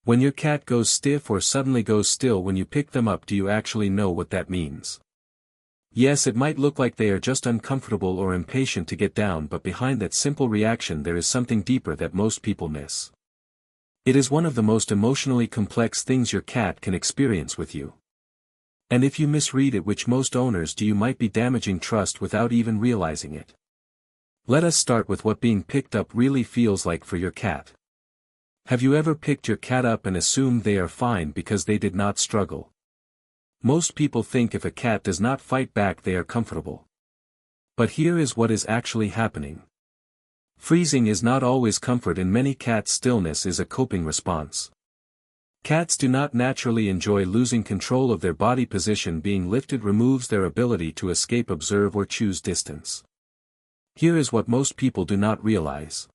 When your cat goes stiff or suddenly goes still when you pick them up, do you actually know what that means? Yes, it might look like they are just uncomfortable or impatient to get down, but behind that simple reaction there is something deeper that most people miss. It is one of the most emotionally complex things your cat can experience with you. And if you misread it, which most owners do, you might be damaging trust without even realizing it. Let us start with what being picked up really feels like for your cat. Have you ever picked your cat up and assumed they are fine because they did not struggle? Most people think if a cat does not fight back they are comfortable. But here is what is actually happening. Freezing is not always comfort. In many cats, stillness is a coping response. Cats do not naturally enjoy losing control of their body position. Being lifted removes their ability to escape, observe, or choose distance. Here is what most people do not realize.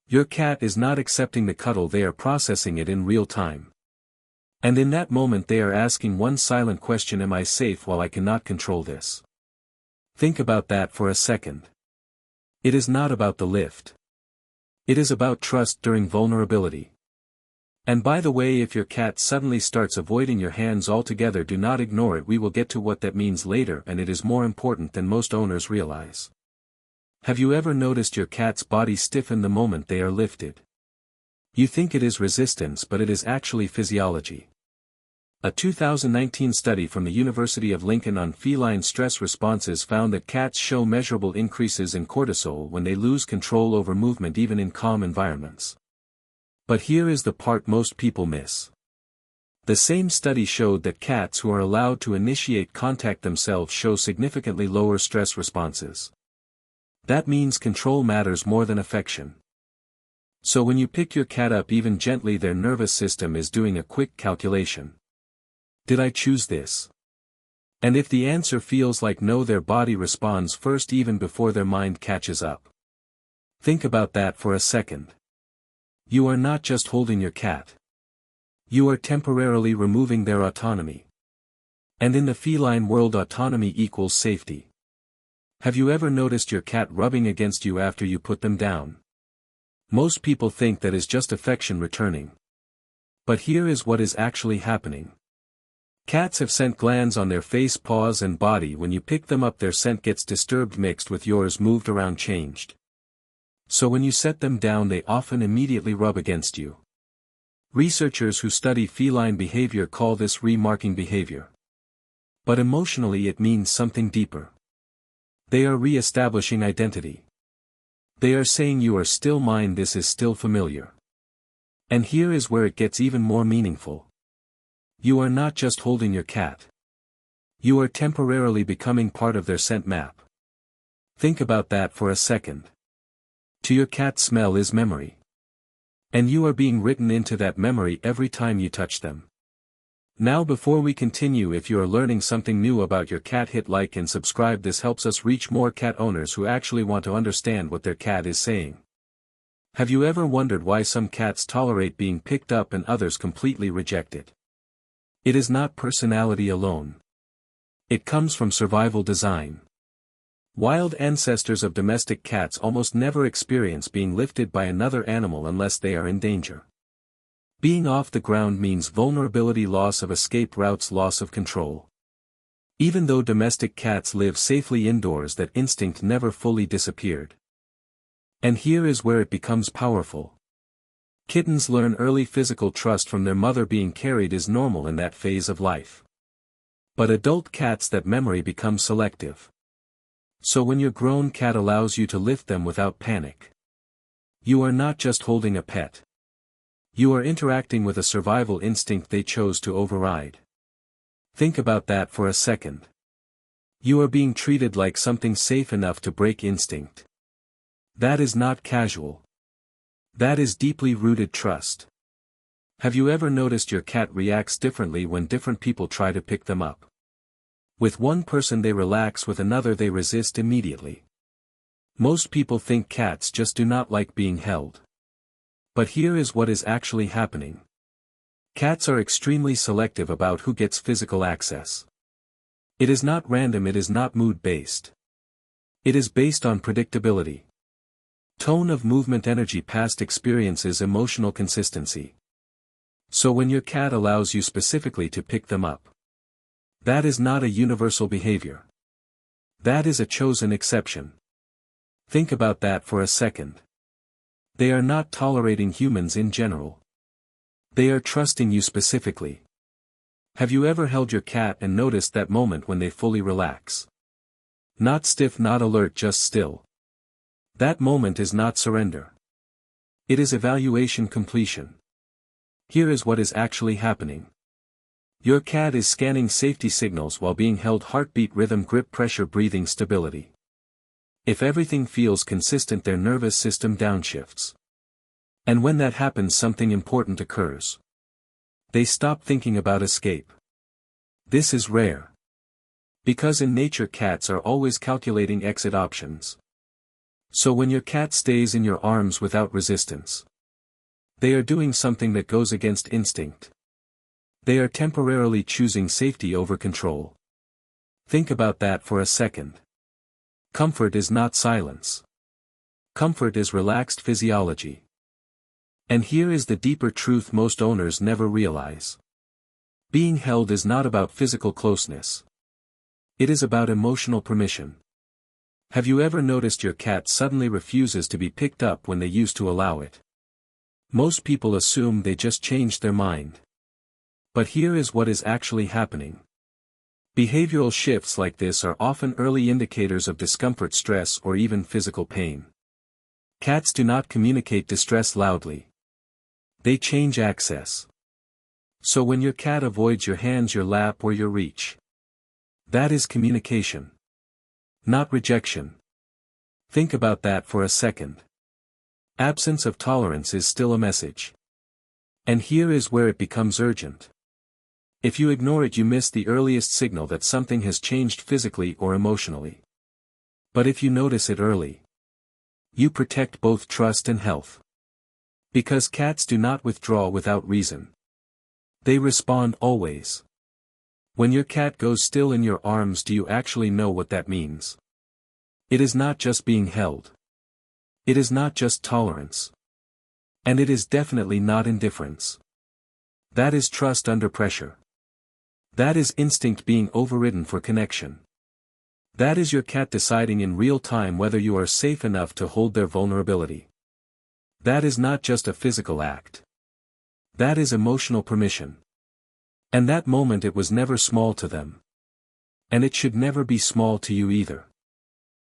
Your cat is not accepting the cuddle, they are processing it in real time. And in that moment they are asking one silent question: am I safe while I cannot control this? Think about that for a second. It is not about the lift. It is about trust during vulnerability. And by the way, if your cat suddenly starts avoiding your hands altogether, do not ignore it. We will get to what that means later, and it is more important than most owners realize. Have you ever noticed your cat's body stiffen the moment they are lifted? You think it is resistance, but it is actually physiology. A 2019 study from the University of Lincoln on feline stress responses found that cats show measurable increases in cortisol when they lose control over movement, even in calm environments. But here is the part most people miss. The same study showed that cats who are allowed to initiate contact themselves show significantly lower stress responses. That means control matters more than affection. So when you pick your cat up even gently, their nervous system is doing a quick calculation. Did I choose this? And if the answer feels like no, their body responds first even before their mind catches up. Think about that for a second. You are not just holding your cat. You are temporarily removing their autonomy. And in the feline world, autonomy equals safety. Have you ever noticed your cat rubbing against you after you put them down? Most people think that is just affection returning. But here is what is actually happening. Cats have scent glands on their face, paws, and body. When you pick them up, their scent gets disturbed, mixed with yours, moved around, changed. So when you set them down, they often immediately rub against you. Researchers who study feline behavior call this remarking behavior. But emotionally it means something deeper. They are re-establishing identity. They are saying you are still mine, this is still familiar. And here is where it gets even more meaningful. You are not just holding your cat. You are temporarily becoming part of their scent map. Think about that for a second. To your cat, smell is memory. And you are being written into that memory every time you touch them. Now, before we continue, if you are learning something new about your cat, hit like and subscribe. This helps us reach more cat owners who actually want to understand what their cat is saying. Have you ever wondered why some cats tolerate being picked up and others completely reject it? It is not personality alone. It comes from survival design. Wild ancestors of domestic cats almost never experience being lifted by another animal unless they are in danger. Being off the ground means vulnerability, loss of escape routes, loss of control. Even though domestic cats live safely indoors, that instinct never fully disappeared. And here is where it becomes powerful. Kittens learn early physical trust from their mother. Being carried is normal in that phase of life. But adult cats, that memory becomes selective. So when your grown cat allows you to lift them without panic, you are not just holding a pet. You are interacting with a survival instinct they chose to override. Think about that for a second. You are being treated like something safe enough to break instinct. That is not casual. That is deeply rooted trust. Have you ever noticed your cat reacts differently when different people try to pick them up? With one person they relax, with another they resist immediately. Most people think cats just do not like being held. But here is what is actually happening. Cats are extremely selective about who gets physical access. It is not random, it is not mood-based. It is based on predictability. Tone of movement, energy, past experiences, emotional consistency. So when your cat allows you specifically to pick them up, that is not a universal behavior. That is a chosen exception. Think about that for a second. They are not tolerating humans in general. They are trusting you specifically. Have you ever held your cat and noticed that moment when they fully relax? Not stiff, not alert, just still. That moment is not surrender. It is evaluation completion. Here is what is actually happening. Your cat is scanning safety signals while being held: heartbeat, rhythm, grip, pressure, breathing, stability. If everything feels consistent, their nervous system downshifts. And when that happens, something important occurs. They stop thinking about escape. This is rare. Because in nature cats are always calculating exit options. So when your cat stays in your arms without resistance, they are doing something that goes against instinct. They are temporarily choosing safety over control. Think about that for a second. Comfort is not silence. Comfort is relaxed physiology. And here is the deeper truth most owners never realize. Being held is not about physical closeness. It is about emotional permission. Have you ever noticed your cat suddenly refuses to be picked up when they used to allow it? Most people assume they just changed their mind. But here is what is actually happening. Behavioral shifts like this are often early indicators of discomfort, stress, or even physical pain. Cats do not communicate distress loudly. They change access. So when your cat avoids your hands, your lap, or your reach, that is communication. Not rejection. Think about that for a second. Absence of tolerance is still a message. And here is where it becomes urgent. If you ignore it, you miss the earliest signal that something has changed physically or emotionally. But if you notice it early, you protect both trust and health. Because cats do not withdraw without reason. They respond always. When your cat goes still in your arms, do you actually know what that means? It is not just being held. It is not just tolerance. And it is definitely not indifference. That is trust under pressure. That is instinct being overridden for connection. That is your cat deciding in real time whether you are safe enough to hold their vulnerability. That is not just a physical act. That is emotional permission. And that moment, it was never small to them. And it should never be small to you either.